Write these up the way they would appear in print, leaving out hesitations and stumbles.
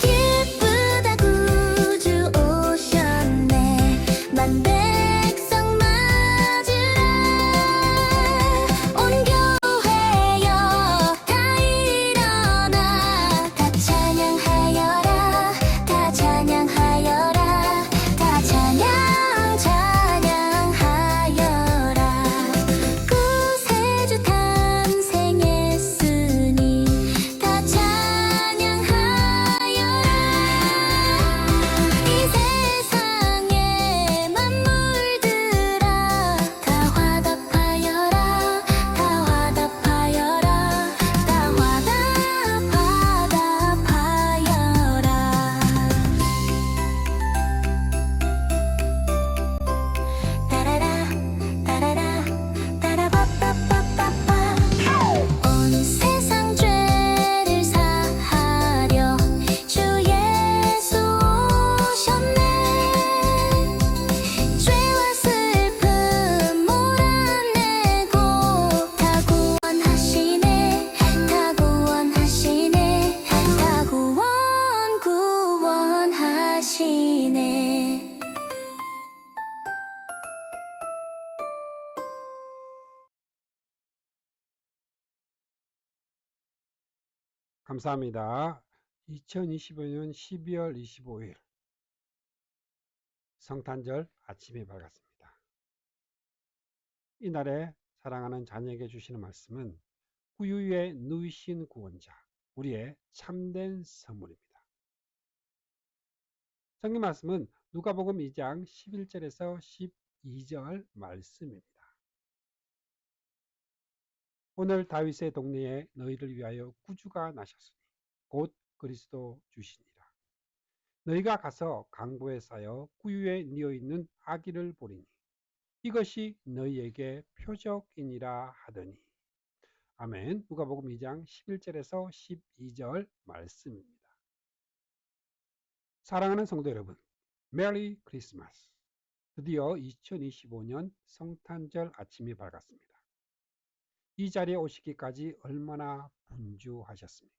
기쁘다 구주 오셨네. 만백성 맞으라. 온 교회여 다 일어나. 다 찬양하여라. 다 찬양하여라. 다 찬양하여라. 구세주 탄생했으니 다 찬양하여라. 이 세상의 만물들아 다 화답하여라. 다 화답하여라. 다 화답하여라. 따라라 따라라 따라바빠빠빠빠. 온 세상 죄를 사하려 주 예수 오셨네. 죄와 슬픔 몰아내고 다 구원하시네. 다 구원하시네. 다 구원하시네. 감사합니다. 2025년 12월 25일 성탄절 아침이 밝았습니다. 이날에 사랑하는 자녀에게 주시는 말씀은 구유에 누이신 구원자, 우리의 참된 선물입니다. 성경 말씀은 누가복음 2장 11절에서 12절 말씀입니다. 오늘 다윗의 동네에 너희를 위하여 구주가 나셨으니 곧 그리스도 주시니라. 너희가 가서 강보에 쌓여 구유에 뉘어 있는 아기를 보리니 이것이 너희에게 표적이니라 하더니. 아멘. 누가복음 2장 11절에서 12절 말씀입니다. 사랑하는 성도 여러분, 메리 크리스마스. 드디어 2025년 성탄절 아침이 밝았습니다. 이 자리에 오시기까지 얼마나 분주하셨습니까?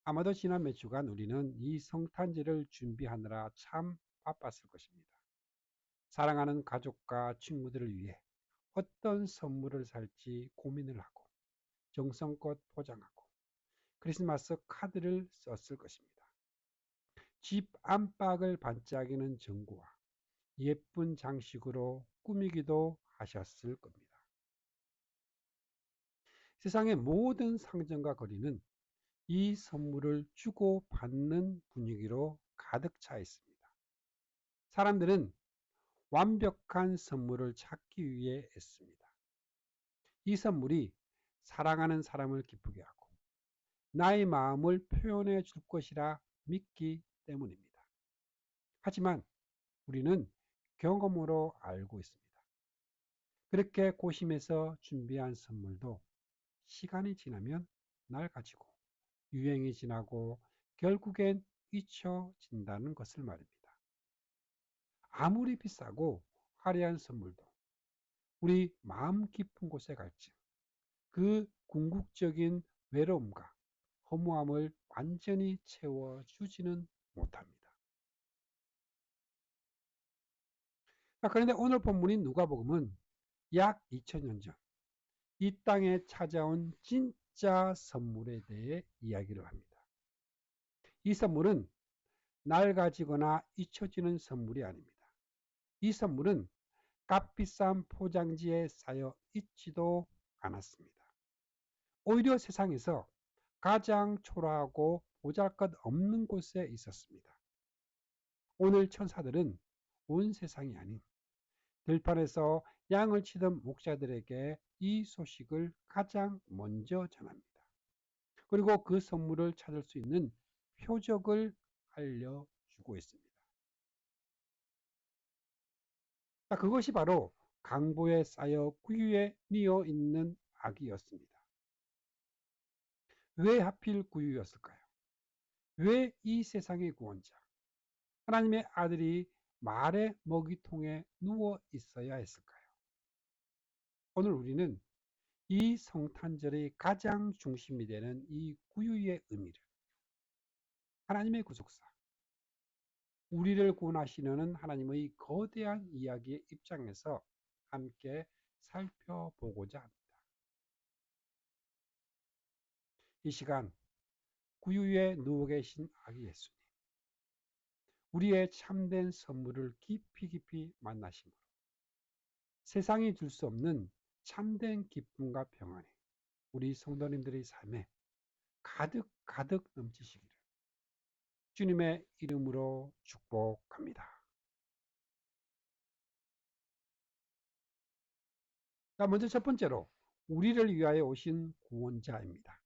아마도 지난 몇 주간 우리는 이 성탄절을 준비하느라 참 바빴을 것입니다. 사랑하는 가족과 친구들을 위해 어떤 선물을 살지 고민을 하고 정성껏 포장하고 크리스마스 카드를 썼을 것입니다. 집 안팎을 반짝이는 전구와 예쁜 장식으로 꾸미기도 하셨을 겁니다. 세상의 모든 상점과 거리는 이 선물을 주고 받는 분위기로 가득 차 있습니다. 사람들은 완벽한 선물을 찾기 위해 애씁니다. 이 선물이 사랑하는 사람을 기쁘게 하고 나의 마음을 표현해 줄 것이라 믿기 때문입니다. 하지만 우리는 경험으로 알고 있습니다. 그렇게 고심해서 준비한 선물도 시간이 지나면 낡아지고 유행이 지나고 결국엔 잊혀진다는 것을 말입니다. 아무리 비싸고 화려한 선물도 우리 마음 깊은 곳의 갈증, 그 궁극적인 외로움과 허무함을 완전히 채워주지는 못합니다. 그런데 오늘 본문인 누가복음은 약 2000년 전 이 땅에 찾아온 진짜 선물에 대해 이야기를 합니다. 이 선물은 낡아지거나 잊혀지는 선물이 아닙니다. 이 선물은 값비싼 포장지에 쌓여 있지도 않았습니다. 오히려 세상에서 가장 초라하고 보잘것없는 곳에 있었습니다. 오늘 천사들은 온 세상이 아닌 들판에서 양을 치던 목자들에게 이 소식을 가장 먼저 전합니다. 그리고 그 선물을 찾을 수 있는 표적을 알려주고 있습니다. 그것이 바로 강보에 쌓여 구유에 뉘어 있는 아기였습니다. 왜 하필 구유였을까요? 왜 이 세상의 구원자, 하나님의 아들이 말의 먹이통에 누워 있어야 했을까요? 오늘 우리는 이 성탄절의 가장 중심이 되는 이 구유의 의미를, 하나님의 구속사, 우리를 구원하시려는 하나님의 거대한 이야기의 입장에서 함께 살펴보고자 합니다. 이 시간 구유에 누워 계신 아기 예수님, 우리의 참된 선물을 깊이 만나심으로 세상이 줄 수 없는 참된 기쁨과 평안이 우리 성도님들의 삶에 가득 넘치시기를 주님의 이름으로 축복합니다. 자, 먼저 첫 번째로 우리를 위하여 오신 구원자입니다.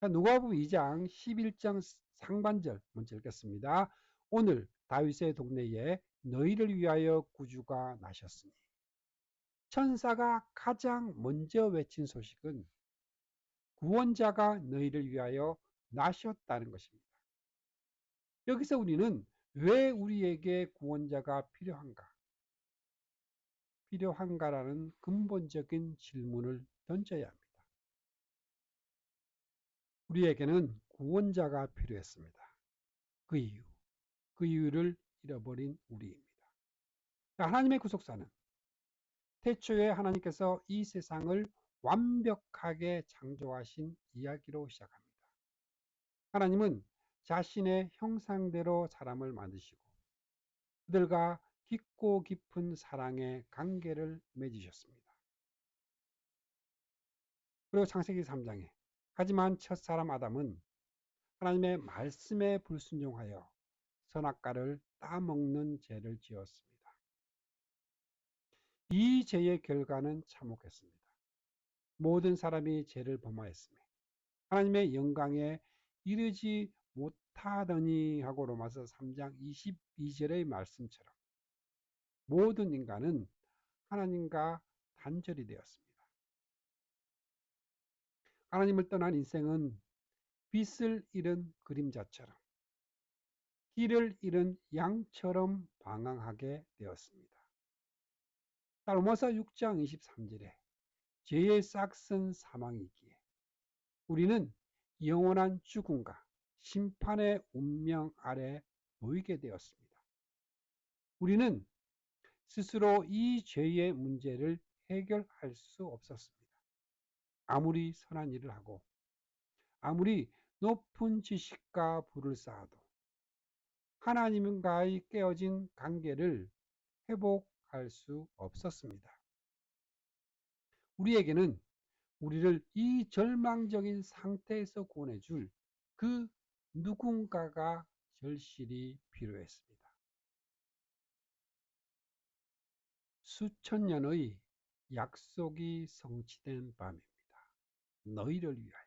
자, 누가복음 2장 11장 상반절 먼저 읽겠습니다. 오늘 다윗의 동네에 너희를 위하여 구주가 나셨으니. 천사가 가장 먼저 외친 소식은 구원자가 너희를 위하여 나셨다는 것입니다. 여기서 우리는 왜 우리에게 구원자가 필요한가라는 근본적인 질문을 던져야 합니다. 우리에게는 구원자가 필요했습니다. 그 이유를 잃어버린 우리입니다. 하나님의 구속사는 태초에 하나님께서 이 세상을 완벽하게 창조하신 이야기로 시작합니다. 하나님은 자신의 형상대로 사람을 만드시고 그들과 깊고 깊은 사랑의 관계를 맺으셨습니다. 그리고 창세기 3장에 하지만 첫사람 아담은 하나님의 말씀에 불순종하여 선악과를 따먹는 죄를 지었습니다. 이 죄의 결과는 참혹했습니다. 모든 사람이 죄를 범하였으며 하나님의 영광에 이르지 못하더니 하고 로마서 3장 22절의 말씀처럼 모든 인간은 하나님과 단절이 되었습니다. 하나님을 떠난 인생은 빛을 잃은 그림자처럼 길을 잃은 양처럼 방황하게 되었습니다. 로마서 6장 23절에 죄의 싹슨 사망이기에 우리는 영원한 죽음과 심판의 운명 아래 놓이게 되었습니다. 우리는 스스로 이 죄의 문제를 해결할 수 없었습니다. 아무리 선한 일을 하고 아무리 높은 지식과 부를 쌓아도 하나님과의 깨어진 관계를 회복할 수 없었습니다. 우리에게는 우리를 이 절망적인 상태에서 구원해줄 그 누군가가 절실히 필요했습니다. 수천 년의 약속이 성취된 밤입니다. 너희를 위하여.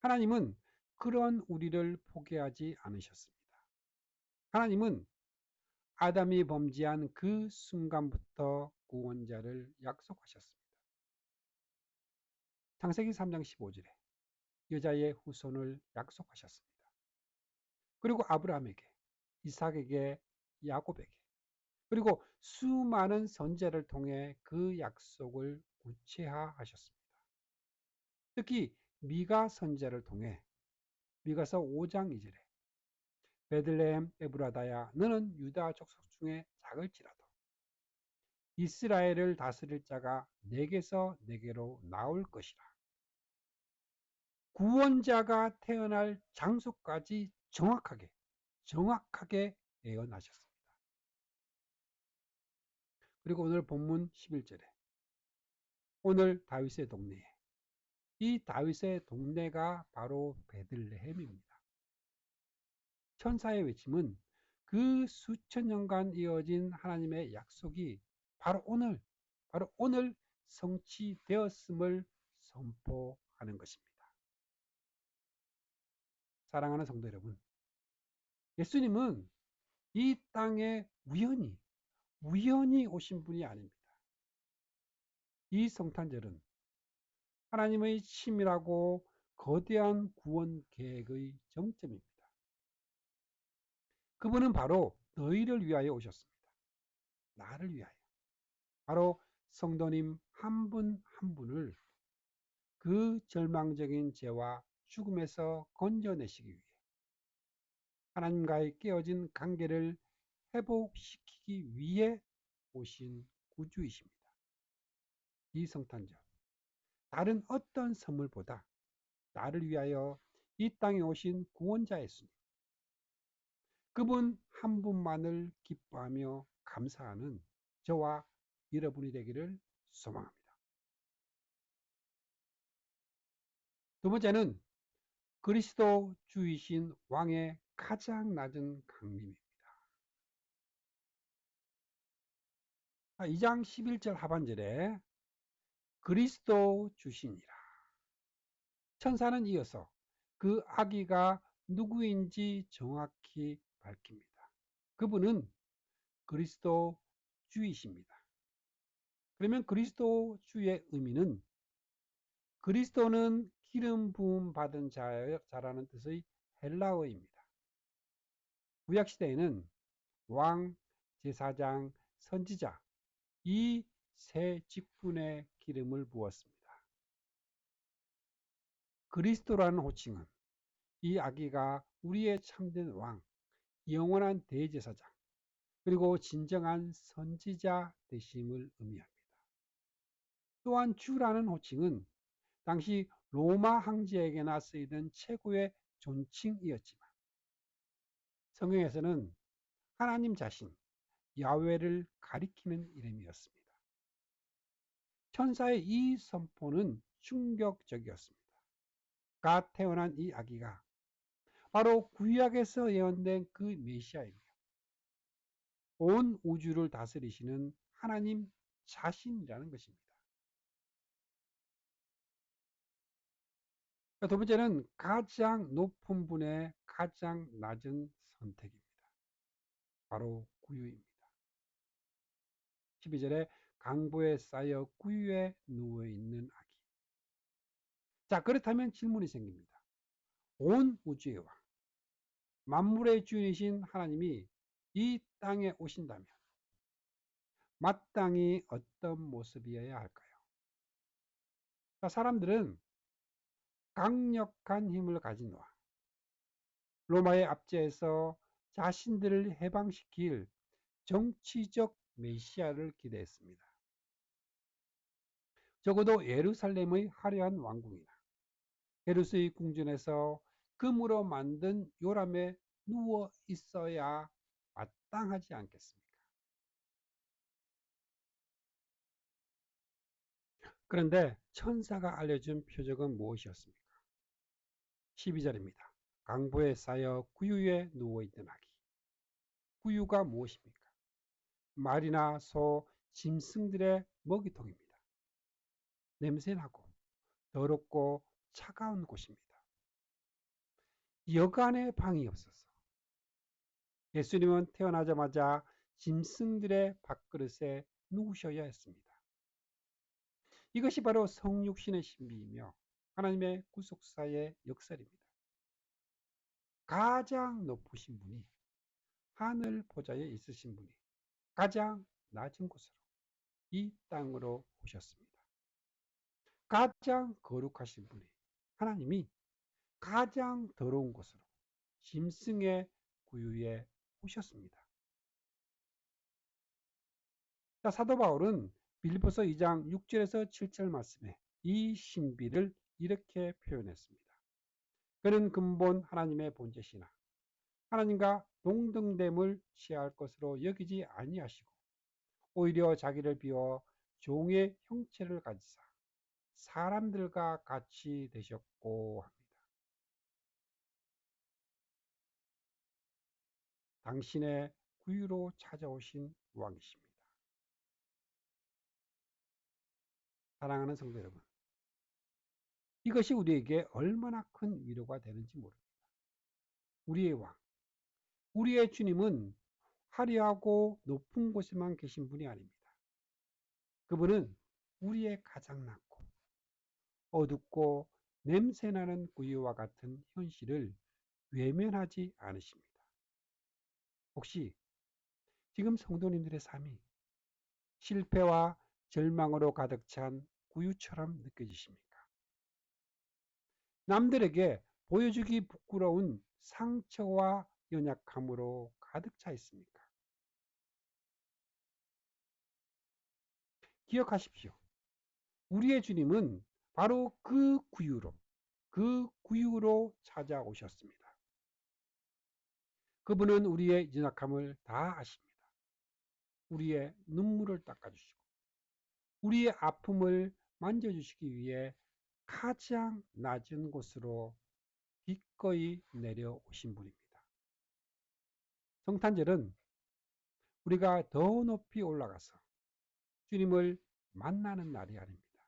하나님은 그런 우리를 포기하지 않으셨습니다. 하나님은 아담이 범죄한 그 순간부터 구원자를 약속하셨습니다. 창세기 3장 15절에 여자의 후손을 약속하셨습니다. 그리고 아브라함에게, 이삭에게, 야곱에게, 그리고 수많은 선지자를 통해 그 약속을 구체화하셨습니다. 특히 미가 선지자를 통해 미가서 5장 2절에 베들레헴 에브라다야 너는 유다 족속 중에 작을지라도 이스라엘을 다스릴 자가 내게서 내게로 나올 것이라. 구원자가 태어날 장소까지 정확하게 예언하셨습니다. 그리고 오늘 본문 11절에 오늘 다윗의 동네에, 이 다윗의 동네가 바로 베들레헴입니다. 천사의 외침은 그 수천 년간 이어진 하나님의 약속이 바로 오늘 성취되었음을 선포하는 것입니다. 사랑하는 성도 여러분, 예수님은 이 땅에 우연히 오신 분이 아닙니다. 이 성탄절은 하나님의 치밀하고 거대한 구원 계획의 정점입니다. 그분은 바로 너희를 위하여 오셨습니다. 나를 위하여. 바로 성도님 한 분 한 분을 그 절망적인 죄와 죽음에서 건져내시기 위해 하나님과의 깨어진 관계를 회복시키기 위해 오신 구주이십니다. 이 성탄절, 다른 어떤 선물보다 나를 위하여 이 땅에 오신 구원자 예수님, 그분 한 분만을 기뻐하며 감사하는 저와 여러분이 되기를 소망합니다. 두 번째는 그리스도 주이신 왕의 가장 낮은 강림입니다. 2장 11절 하반절에 그리스도 주시니라. 천사는 이어서 그 아기가 누구인지 정확히 밝힙니다. 그분은 그리스도 주이십니다. 그러면 그리스도 주의 의미는 그리스도는 기름 부음 받은 자라는 뜻의 헬라어입니다. 구약시대에는 왕, 제사장, 선지자 이 세 직분에 기름을 부었습니다. 그리스도라는 호칭은 이 아기가 우리의 참된 왕, 영원한 대제사장, 그리고 진정한 선지자 되심을 의미합니다. 또한 주라는 호칭은 당시 로마 황제에게나 쓰이던 최고의 존칭이었지만 성경에서는 하나님 자신, 야훼를 가리키는 이름이었습니다. 천사의 이 선포는 충격적이었습니다. 갓 태어난 이 아기가 바로 구약에서 예언된 그 메시아이며 온 우주를 다스리시는 하나님 자신이라는 것입니다. 두 번째는 가장 높은 분의 가장 낮은 선택입니다. 바로 구유입니다. 12절에 강보에 쌓여 구유에 누워있는 아기. 자, 그렇다면 질문이 생깁니다. 온 우주의 왕, 만물의 주인이신 하나님이 이 땅에 오신다면 마땅히 어떤 모습이어야 할까요? 자, 사람들은 강력한 힘을 가진 왕, 로마의 압제에서 자신들을 해방시킬 정치적 메시아를 기대했습니다. 적어도 예루살렘의 화려한 왕궁이나 헤르스의 궁전에서 금으로 만든 요람에 누워 있어야 마땅하지 않겠습니까? 그런데 천사가 알려준 표적은 무엇이었습니까? 12절입니다. 강보에 쌓여 구유에 누워있던 아기. 구유가 무엇입니까? 말이나 소, 짐승들의 먹이통입니다. 냄새나고 더럽고 차가운 곳입니다. 여간의 방이 없어서 예수님은 태어나자마자 짐승들의 밥그릇에 누우셔야 했습니다. 이것이 바로 성육신의 신비이며 하나님의 구속사의 역설입니다. 가장 높으신 분이 하늘 보좌에 있으신 분이 가장 낮은 곳으로 이 땅으로 오셨습니다. 가장 거룩하신 분이 하나님이 가장 더러운 곳으로 짐승의 구유에 오셨습니다. 자, 사도 바울은 빌립보서 2장 6절에서 7절 말씀에 이 신비를 이렇게 표현했습니다. 그는 근본 하나님의 본체시나 하나님과 동등됨을 취할 것으로 여기지 아니하시고 오히려 자기를 비워 종의 형체를 가지사 사람들과 같이 되셨고 합니다. 당신의 구유로 찾아오신 왕이십니다. 사랑하는 성도 여러분, 이것이 우리에게 얼마나 큰 위로가 되는지 모릅니다. 우리의 왕, 우리의 주님은 화려하고 높은 곳에만 계신 분이 아닙니다. 그분은 우리의 가장 낮고 어둡고 냄새나는 구유와 같은 현실을 외면하지 않으십니다. 혹시 지금 성도님들의 삶이 실패와 절망으로 가득 찬 구유처럼 느껴지십니까? 남들에게 보여주기 부끄러운 상처와 연약함으로 가득 차 있습니까? 기억하십시오. 우리의 주님은 바로 그 구유로 찾아오셨습니다. 그분은 우리의 연약함을 다 아십니다. 우리의 눈물을 닦아주시고 우리의 아픔을 만져주시기 위해 가장 낮은 곳으로 기꺼이 내려오신 분입니다. 성탄절은 우리가 더 높이 올라가서 주님을 만나는 날이 아닙니다.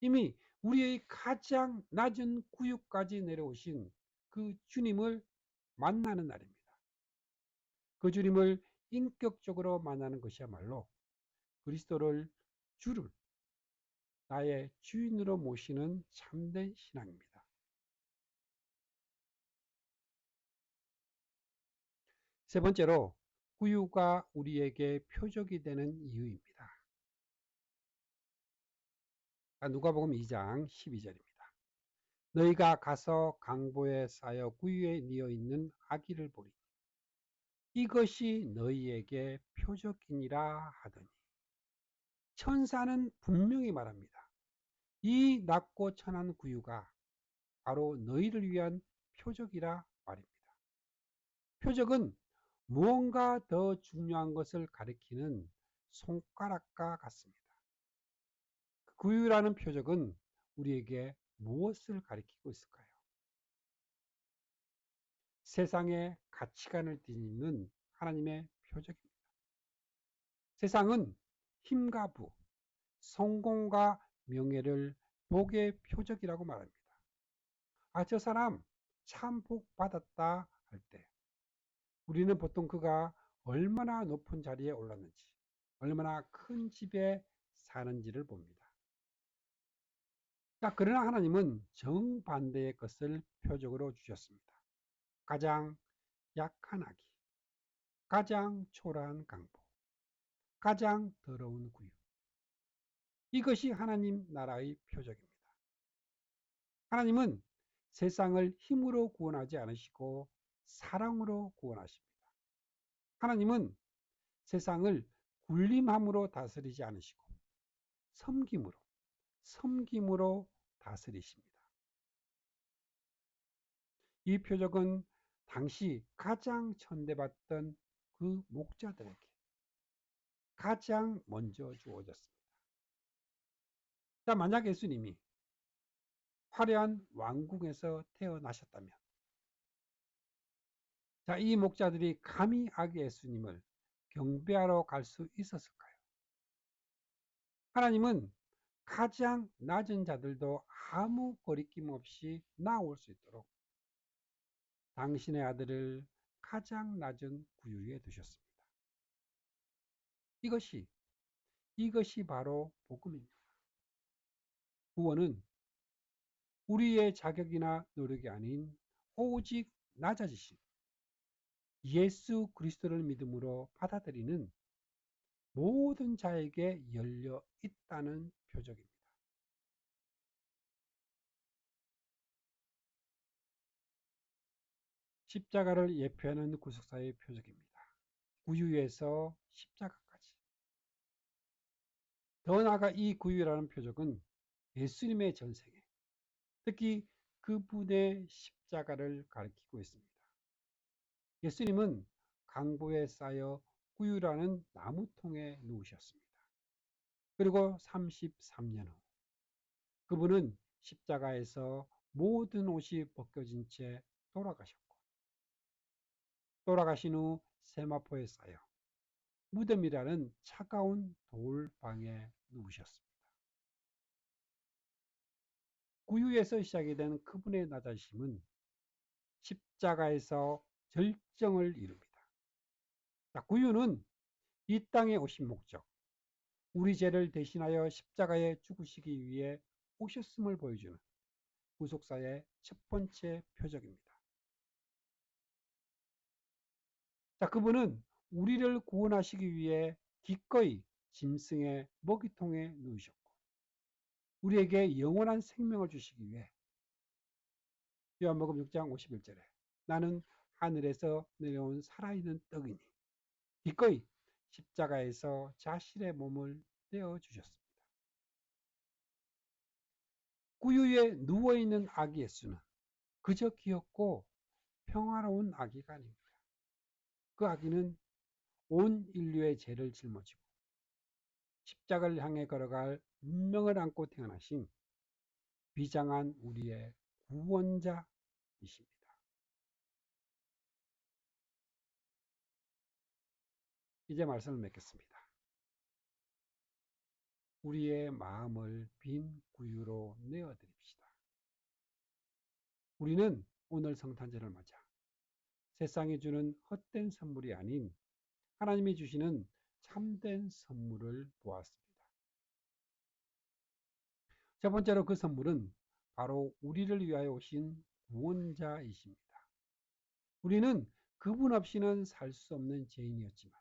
이미 우리의 가장 낮은 구유까지 내려오신 그 주님을 만나는 날입니다. 그 주님을 인격적으로 만나는 것이야말로 그리스도를 주를 나의 주인으로 모시는 참된 신앙입니다. 세 번째로 구유가 우리에게 표적이 되는 이유입니다. 누가복음 2장 12절입니다. 너희가 가서 강보에 쌓여 구유에 뉘어 있는 아기를 보리니 이것이 너희에게 표적이니라 하더니 천사는 분명히 말합니다. 이 낮고 천한 구유가 바로 너희를 위한 표적이라 말입니다. 표적은 무언가 더 중요한 것을 가리키는 손가락과 같습니다. 구유라는 표적은 우리에게 무엇을 가리키고 있을까요? 세상의 가치관을 뒤집는 하나님의 표적입니다. 세상은 힘과 부, 성공과 명예를 복의 표적이라고 말합니다. 저 사람 참 복 받았다 할 때 우리는 보통 그가 얼마나 높은 자리에 올랐는지, 얼마나 큰 집에 사는지를 봅니다. 그러나 하나님은 정반대의 것을 표적으로 주셨습니다. 가장 약한 아기, 가장 초라한 강보, 가장 더러운 구유. 이것이 하나님 나라의 표적입니다. 하나님은 세상을 힘으로 구원하지 않으시고 사랑으로 구원하십니다. 하나님은 세상을 군림함으로 다스리지 않으시고 섬김으로 다스리십니다. 이 표적은 당시 가장 천대받던 그 목자들에게 가장 먼저 주어졌습니다. 만약 예수님이 화려한 왕궁에서 태어나셨다면 이 목자들이 감히 아기 예수님을 경배하러 갈 수 있었을까요? 하나님은 가장 낮은 자들도 아무 거리낌 없이 나올 수 있도록 당신의 아들을 가장 낮은 구유에 두셨습니다. 이것이 바로 복음입니다. 구원은 우리의 자격이나 노력이 아닌 오직 낮아지신 예수 그리스도를 믿음으로 받아들이는 모든 자에게 열려 있다는 표적입니다. 십자가를 예표하는 구속사의 표적입니다. 구유에서 십자가까지. 더 나아가 이 구유라는 표적은 예수님의 전생에, 특히 그분의 십자가를 가리키고 있습니다. 예수님은 강보에 쌓여 구유라는 나무통에 누우셨습니다. 그리고 33년 후 그분은 십자가에서 모든 옷이 벗겨진 채 돌아가셨고 돌아가신 후 세마포에 쌓여 무덤이라는 차가운 돌방에 누우셨습니다. 구유에서 시작이 된 그분의 낮아지심은 십자가에서 절정을 이룹니다. 구유는 이 땅에 오신 목적, 우리 죄를 대신하여 십자가에 죽으시기 위해 오셨음을 보여주는 구속사의 첫 번째 표적입니다. 자, 그분은 우리를 구원하시기 위해 기꺼이 짐승의 먹이통에 누우셨고 우리에게 영원한 생명을 주시기 위해 요한복음 6장 51절에 나는 하늘에서 내려온 살아있는 떡이니 기꺼이 십자가에서 자신의 몸을 내어주셨습니다. 구유에 누워있는 아기 예수는 그저 귀엽고 평화로운 아기가 아닙니다. 그 아기는 온 인류의 죄를 짊어지고 십자가를 향해 걸어갈 운명을 안고 태어나신 비장한 우리의 구원자이십니다. 이제 말씀을 맺겠습니다. 우리의 마음을 빈 구유로 내어드립시다. 우리는 오늘 성탄절을 맞아 세상이 주는 헛된 선물이 아닌 하나님이 주시는 참된 선물을 보았습니다. 첫 번째로 그 선물은 바로 우리를 위하여 오신 구원자이십니다. 우리는 그분 없이는 살 수 없는 죄인이었지만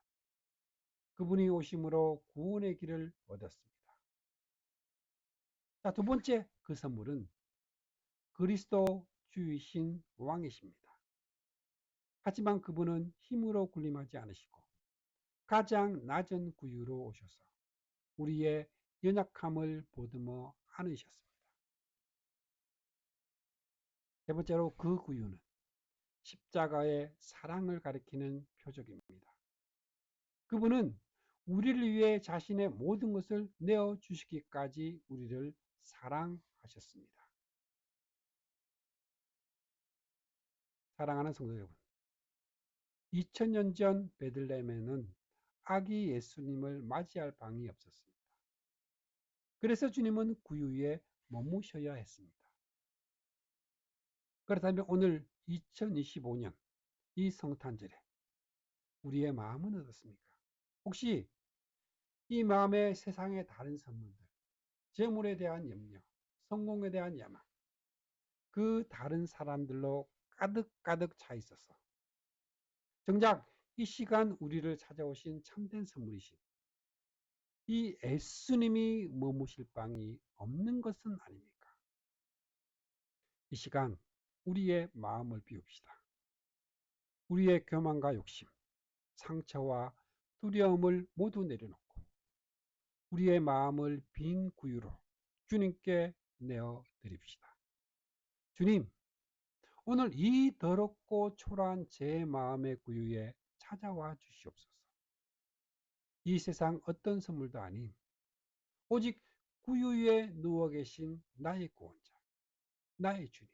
그분이 오심으로 구원의 길을 얻었습니다. 자, 두 번째 그 선물은 그리스도 주이신 왕이십니다. 하지만 그분은 힘으로 군림하지 않으시고 가장 낮은 구유로 오셔서 우리의 연약함을 보듬어 안으셨습니다. 세 번째로 그 구유는 십자가의 사랑을 가리키는 표적입니다. 그분은 우리를 위해 자신의 모든 것을 내어주시기까지 우리를 사랑하셨습니다. 사랑하는 성도 여러분, 2000년 전 베들레헴에는 아기 예수님을 맞이할 방이 없었습니다. 그래서 주님은 구유에 머무셔야 했습니다. 그렇다면 오늘 2025년 이 성탄절에 우리의 마음은 어떻습니까? 혹시 이 마음에 세상의 다른 선물들, 재물에 대한 염려, 성공에 대한 야망, 그 다른 사람들로 가득가득 차 있어서 정작 이 시간 우리를 찾아오신 참된 선물이신 이 예수님이 머무실 방이 없는 것은 아닙니까? 이 시간 우리의 마음을 비웁시다. 우리의 교만과 욕심, 상처와 두려움을 모두 내려놓고 우리의 마음을 빈 구유로 주님께 내어 드립시다. 주님, 오늘 이 더럽고 초라한 제 마음의 구유에 찾아와 주시옵소서. 이 세상 어떤 선물도 아닌 오직 구유 위에 누워 계신 나의 구원자, 나의 주님,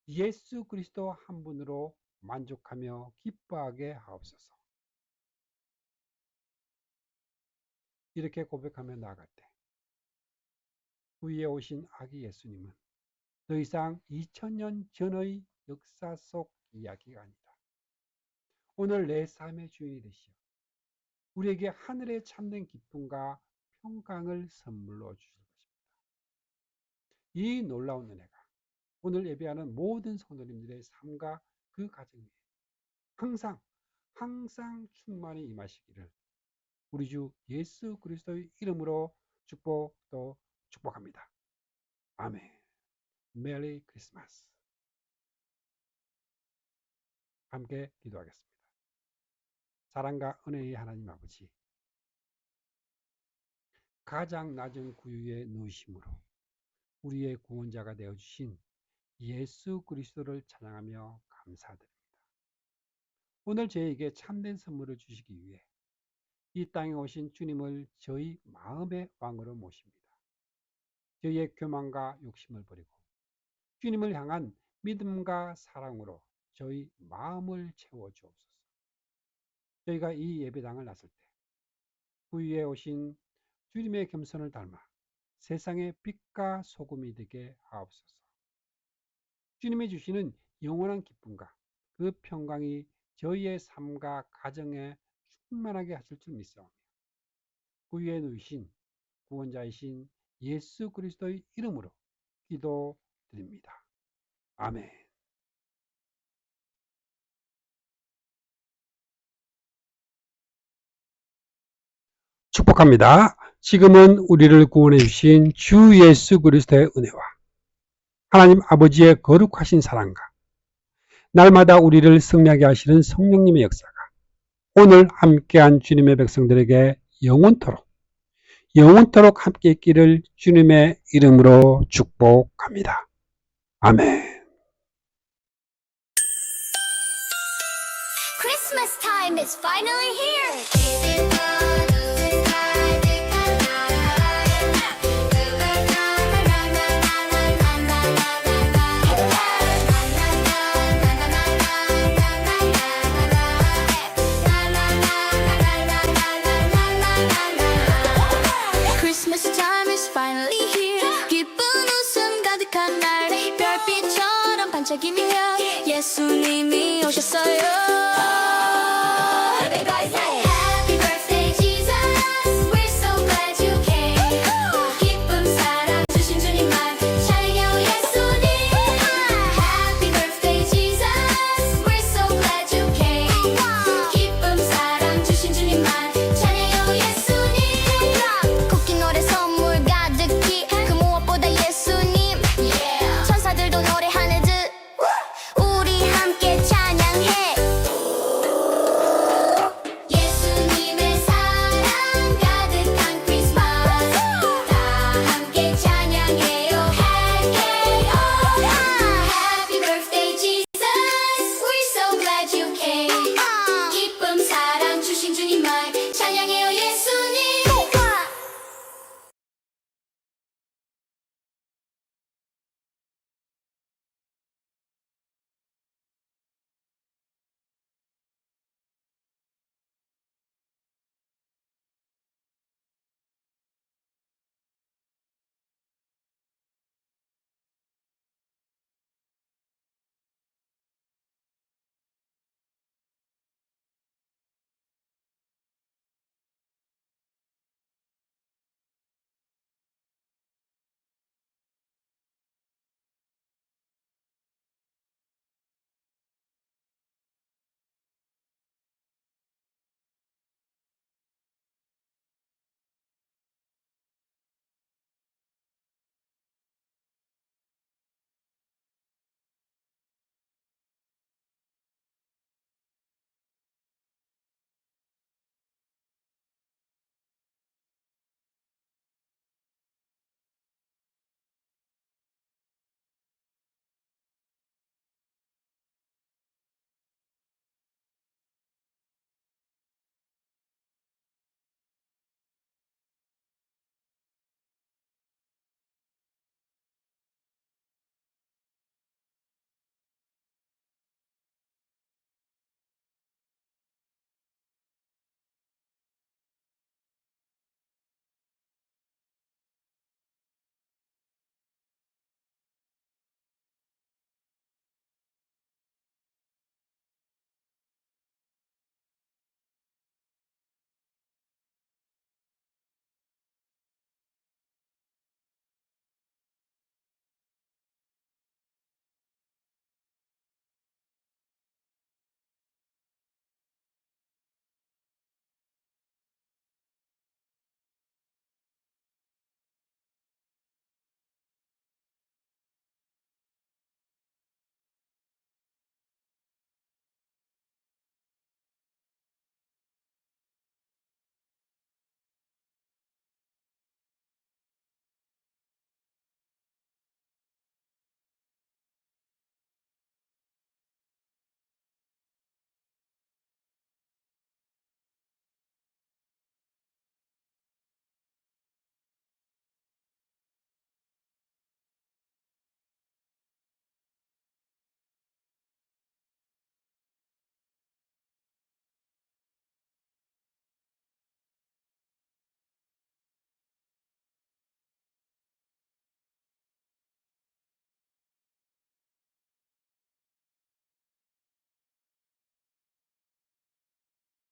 예수 그리스도 한 분으로 만족하며 기뻐하게 하옵소서. 이렇게 고백하며 나아갈 때 구유에 오신 아기 예수님은 더 이상 2000년 전의 역사 속 이야기가 아니다. 오늘 내 삶의 주인이 되시어 우리에게 하늘의 참된 기쁨과 평강을 선물로 주실 것입니다. 이 놀라운 은혜가 오늘 예배하는 모든 성도님들의 삶과 그 가정 위에 항상 충만히 임하시기를 우리 주 예수 그리스도의 이름으로 축복합니다. 아멘. 메리 크리스마스. 함께 기도하겠습니다. 사랑과 은혜의 하나님 아버지, 가장 낮은 구유에 누우심으로 우리의 구원자가 되어주신 예수 그리스도를 찬양하며 감사드립니다. 오늘 저에게 참된 선물을 주시기 위해 이 땅에 오신 주님을 저희 마음의 왕으로 모십니다. 저희의 교만과 욕심을 버리고 주님을 향한 믿음과 사랑으로 저희 마음을 채워주옵소서. 저희가 이 예배당을 나설 때 구유에 오신 주님의 겸손을 닮아 세상의 빛과 소금이 되게 하옵소서. 주님이 주시는 영원한 기쁨과 그 평강이 저희의 삶과 가정에 충만하게 하실 줄 믿사오며 구유에 누이신 구원자이신 예수 그리스도의 이름으로 기도드립니다. 드립니다. 아멘. 축복합니다. 지금은 우리를 구원해 주신 주 예수 그리스도의 은혜와 하나님 아버지의 거룩하신 사랑과 날마다 우리를 승리하게 하시는 성령님의 역사가 오늘 함께한 주님의 백성들에게 영원토록 함께 있기를 주님의 이름으로 축복합니다. 아멘. Christmas time is finally here. Christmas time is finally here. 기쁜 웃음 가득한 날 별빛처럼 반짝이며 예수님이 오셨어요.